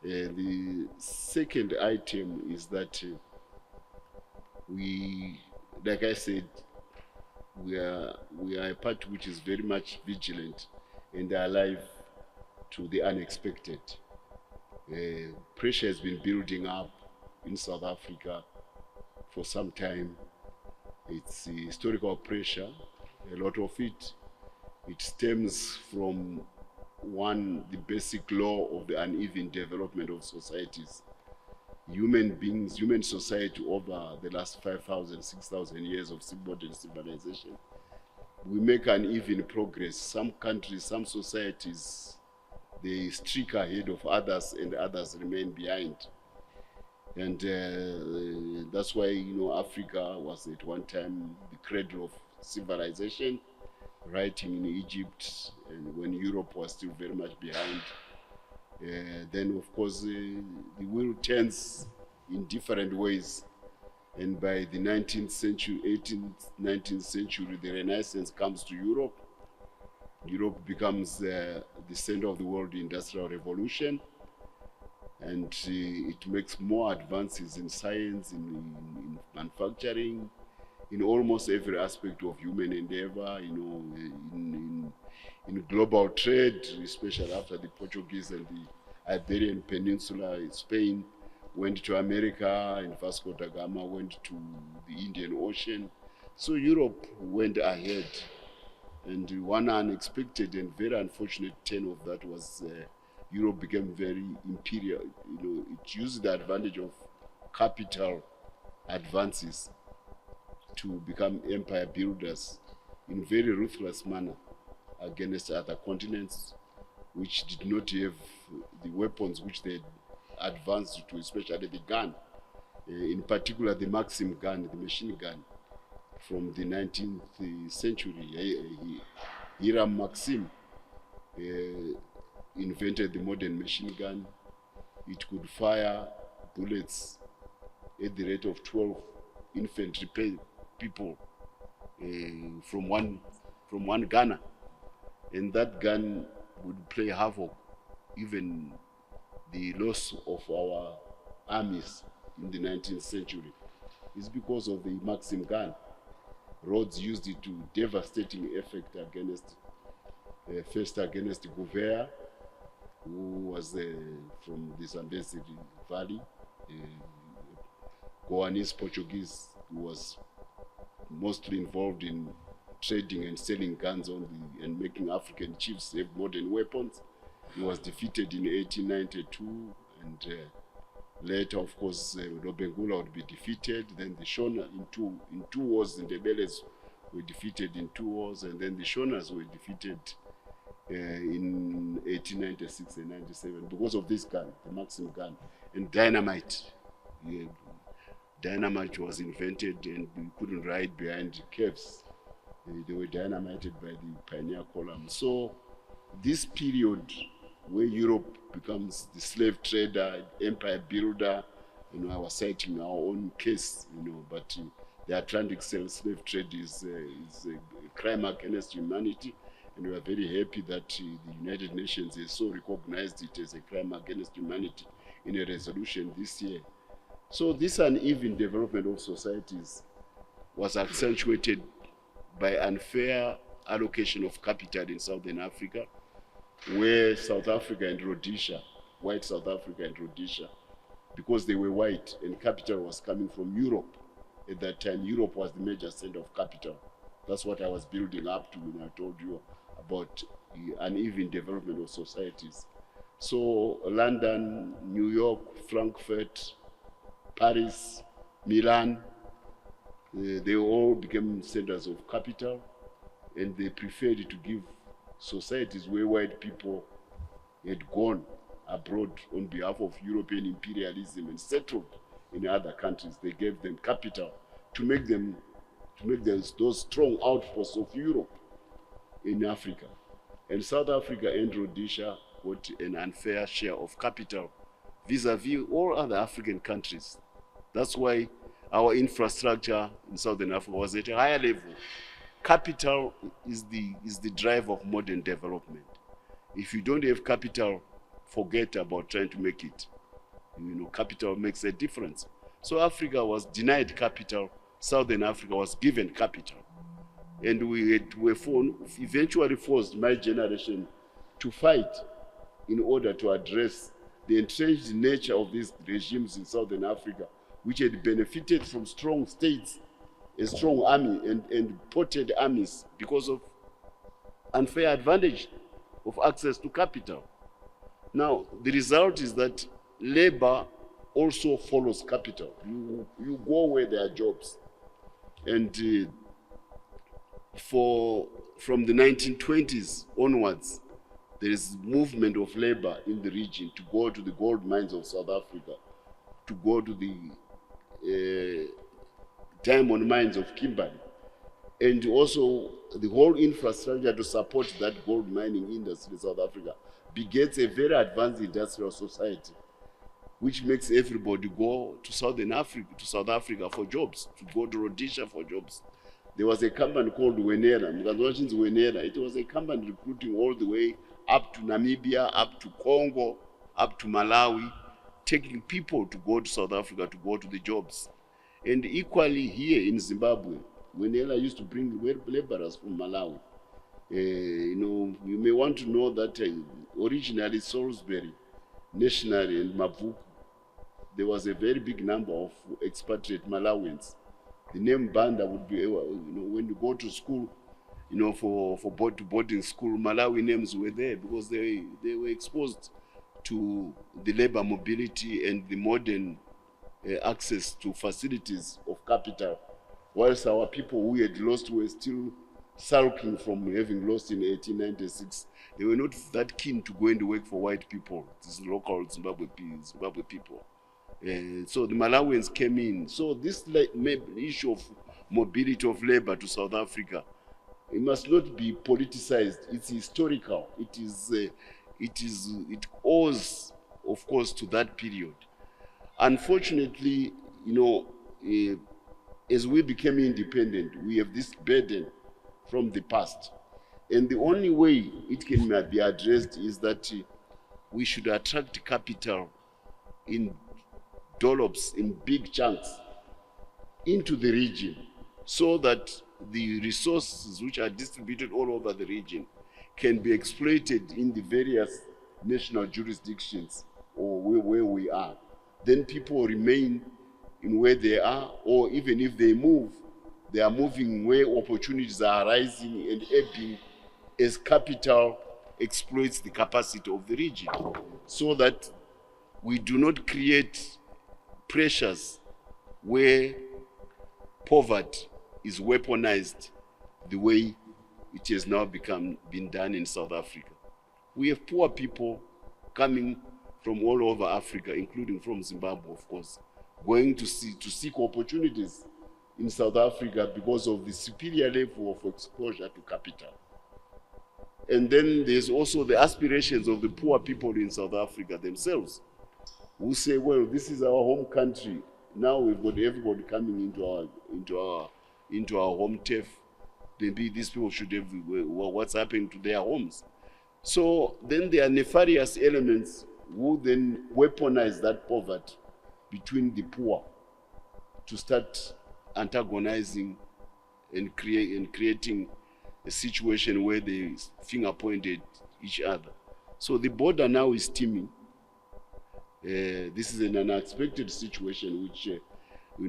The second item is that we, like I said, we are a party which is very much vigilant and alive to the unexpected. Pressure has been building up in South Africa for some time. It's historical pressure. A lot of it stems from the basic law of the uneven development of societies. Human beings, human society over the last 5,000, 6,000 years of modern civilization, we make uneven progress. Some countries, some societies, they streak ahead of others and others remain behind. And that's why, Africa was at one time the cradle of civilization, right in Egypt, and when Europe was still very much behind. Then, of course, the wheel turns in different ways. And by the 19th century, 18th, 19th century, the Renaissance comes to Europe. Europe becomes the center of the world industrial revolution. And it makes more advances in science, in manufacturing, in almost every aspect of human endeavor, in global trade, especially after the Portuguese and the Iberian Peninsula. Spain went to America, and Vasco da Gama went to the Indian Ocean. So Europe went ahead, and one unexpected and very unfortunate turn of that was Europe became very imperial. It used the advantage of capital advances to become empire builders in very ruthless manner against other continents which did not have the weapons which they advanced to, especially the gun, in particular the Maxim gun, the machine gun from the 19th century. Hiram Maxim invented the modern machine gun. It could fire bullets at the rate of 12 infantry people from one gunner, and that gun would play havoc. Even the loss of our armies in the 19th century is because of the Maxim gun. Rhodes used it to devastating effect against first against Gouveia, who was from the Zambezi Valley, Goanese Portuguese, who was mostly involved in trading and selling guns and making African chiefs have modern weapons. He was defeated in 1892, and later, of course, Lobengula would be defeated. Then the Shona in two wars, the Ndebeles were defeated in 2 wars, and then the Shonas were defeated in 1896 and 97 because of this gun, the Maxim gun, and dynamite. Dynamite was invented, and we couldn't ride behind caves. They were dynamited by the pioneer column. So this period where Europe becomes the slave trader, empire builder, I was citing our own case, but the Atlantic slave trade is a crime against humanity, and we are very happy that the United Nations has so recognized it as a crime against humanity in a resolution this year. So this uneven development of societies was accentuated by unfair allocation of capital in Southern Africa, where South Africa and Rhodesia, white South Africa and Rhodesia, because they were white and capital was coming from Europe. At that time, Europe was the major center of capital. That's what I was building up to when I told you about the uneven development of societies. So London, New York, Frankfurt, Paris, Milan, they all became centers of capital, and they preferred to give societies where white people had gone abroad on behalf of European imperialism and settled in other countries. They gave them capital to make them those strong outposts of Europe in Africa. And South Africa and Rhodesia got an unfair share of capital vis-a-vis all other African countries. That's why our infrastructure in Southern Africa was at a higher level. Capital is the drive of modern development. If you don't have capital, forget about trying to make it. capital makes a difference. So Africa was denied capital, Southern Africa was given capital. And we were eventually forced, my generation, to fight in order to address the entrenched nature of these regimes in Southern Africa, which had benefited from strong states, a strong army, and potted armies because of unfair advantage of access to capital. Now, the result is that labor also follows capital. You go where there are jobs. And from the 1920s onwards, there is movement of labor in the region to go to the gold mines of South Africa, to go to the diamond mines of Kimberley, and also the whole infrastructure to support that gold mining industry in South Africa begets a very advanced industrial society, which makes everybody go to South Africa for jobs, to go to Rhodesia for jobs. There was a company called Wenera. It was a company recruiting all the way up to Namibia, up to Congo, up to Malawi, taking people to go to South Africa to go to the jobs. And equally here in Zimbabwe, Wenera used to bring laborers from Malawi. You may want to know that originally Salisbury, Nationally, and Maputo, there was a very big number of expatriate Malawians. The name Banda would be, when you go to school, for boarding school, Malawi names were there because they were exposed to the labor mobility and the modern access to facilities of capital, whilst our people who had lost were still sulking from having lost in 1896. They were not that keen to go and work for white people, these local Zimbabwe people. So the Malawians came in. So this issue of mobility of labor to South Africa, it must not be politicized. It's historical. It owes, of course, to that period. Unfortunately, as we became independent, we have this burden from the past. And the only way it can be addressed is that we should attract capital in dollops, in big chunks, into the region, so that the resources which are distributed all over the region can be exploited in the various national jurisdictions or where we are. Then people remain in where they are, or even if they move, they are moving where opportunities are arising and ebbing as capital exploits the capacity of the region, so that we do not create pressures where poverty is weaponized the way it has now been done in South Africa. We have poor people coming from all over Africa, including from Zimbabwe, of course, going to seek opportunities in South Africa because of the superior level of exposure to capital. And then there's also the aspirations of the poor people in South Africa themselves, who say, well, this is our home country. Now we've got everybody coming into our home turf. Maybe these people should have what's happening to their homes. So then there are nefarious elements who then weaponize that poverty between the poor to start antagonizing and creating a situation where they finger pointed each other. So the border now is teeming. This is an unexpected situation, which,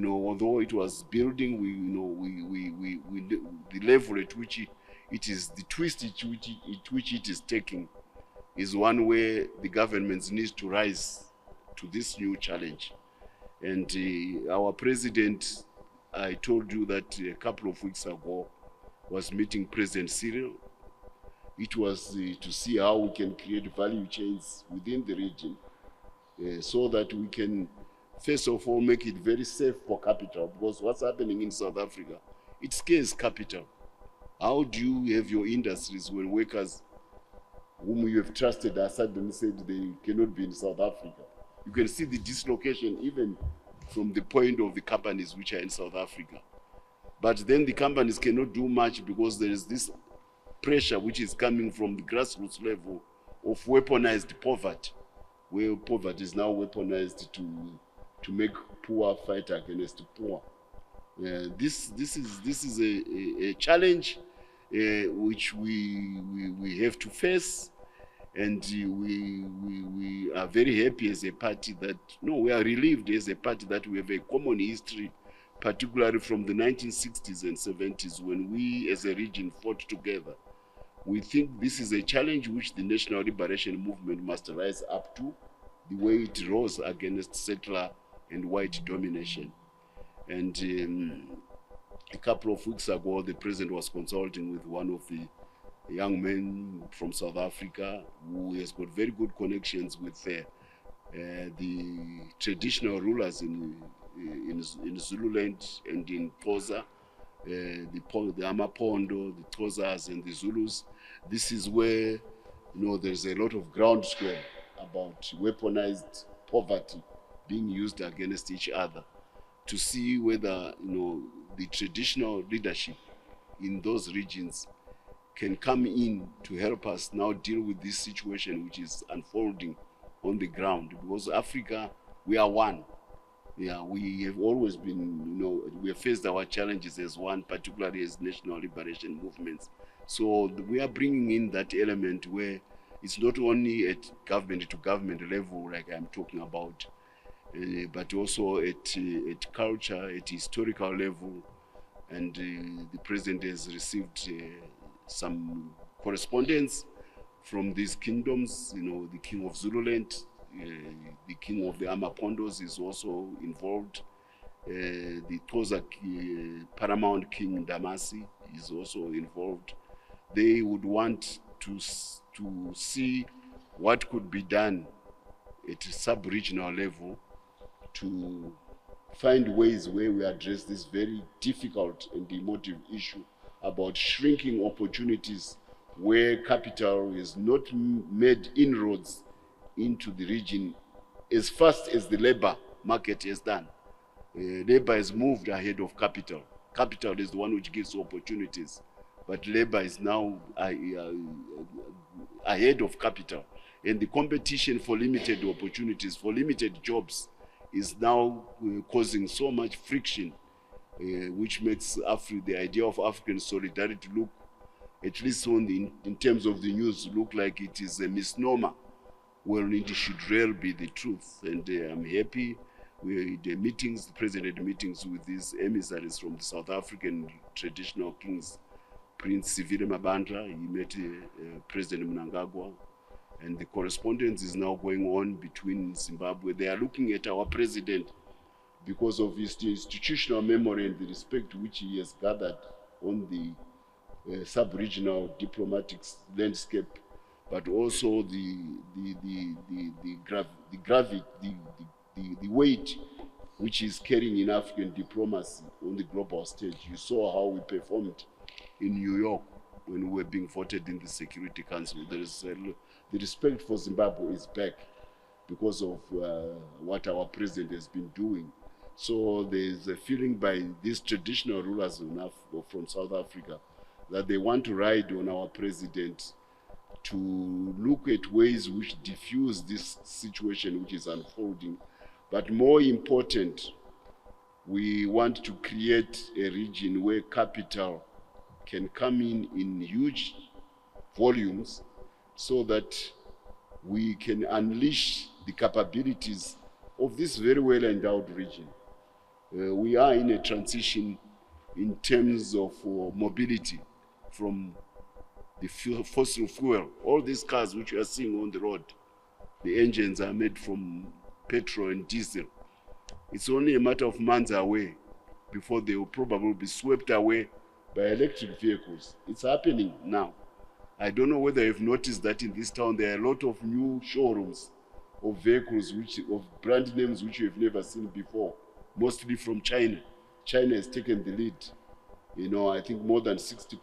although it was building, the level at which it is, the twist at which it is taking, is one where the governments need to rise to this new challenge. And our president, I told you that a couple of weeks ago, was meeting President Cyril. It was to see how we can create value chains within the region, so that we can, first of all, make it very safe for capital, because what's happening in South Africa, it scares capital. How do you have your industries when workers whom you have trusted are suddenly said they cannot be in South Africa? You can see the dislocation even from the point of the companies which are in South Africa. But then the companies cannot do much because there is this pressure which is coming from the grassroots level of weaponized poverty, where poverty is now weaponized to make poor fight against poor. This is a challenge which we have to face, and we are very happy as a party that, no, we are relieved as a party that we have a common history, particularly from the 1960s and 70s when we as a region fought together. We think this is a challenge which the National Liberation Movement must rise up to, the way it rose against settler and white domination. And a couple of weeks ago, the president was consulting with one of the young men from South Africa who has got very good connections with the traditional rulers in Zululand and in Xhosa, the Amapondo, the Xhosas and the Zulus. This is where, there's a lot of groundswell about weaponized poverty being used against each other, to see whether, the traditional leadership in those regions can come in to help us now deal with this situation which is unfolding on the ground. Because Africa, we are one. Yeah, we have always been, we have faced our challenges as one, particularly as national liberation movements. So we are bringing in that element where it's not only at government to government level, like I'm talking about, but also at culture, at historical level. And the president has received some correspondence from these kingdoms. The king of Zululand, the king of the Amapondos is also involved. The Xhosa paramount king Damasi is also involved. They would want to see what could be done at a sub-regional level to find ways where we address this very difficult and emotive issue about shrinking opportunities where capital is not made inroads into the region as fast as the labor market has done. Labor has moved ahead of capital. Capital is the one which gives opportunities, but labor is now ahead of capital. And the competition for limited opportunities, for limited jobs, is now causing so much friction, which makes the idea of African solidarity look, at least in terms of the news, look like it is a misnomer. Well, it should really be the truth. And I'm happy the president meetings with these emissaries from the South African traditional kings, Prince Sivile Mabandla. He met President Mnangagwa. And the correspondence is now going on between Zimbabwe. They are looking at our president because of his institutional memory and the respect which he has gathered on the sub-regional diplomatic landscape, but also the weight which is carrying in African diplomacy on the global stage. You saw how we performed in New York when we were being voted in the Security Council. The respect for Zimbabwe is back because of what our president has been doing. So there's a feeling by these traditional rulers from South Africa that they want to ride on our president to look at ways which diffuse this situation which is unfolding. But more important, we want to create a region where capital can come in huge volumes, so that we can unleash the capabilities of this very well-endowed region. We are in a transition in terms of mobility from the fossil fuel. All these cars which you are seeing on the road, the engines are made from petrol and diesel. It's only a matter of months away before they will probably be swept away by electric vehicles. It's happening now. I don't know whether you've noticed that in this town there are a lot of new showrooms of vehicles, of brand names which you've never seen before, mostly from China. China has taken the lead. I think more than 60%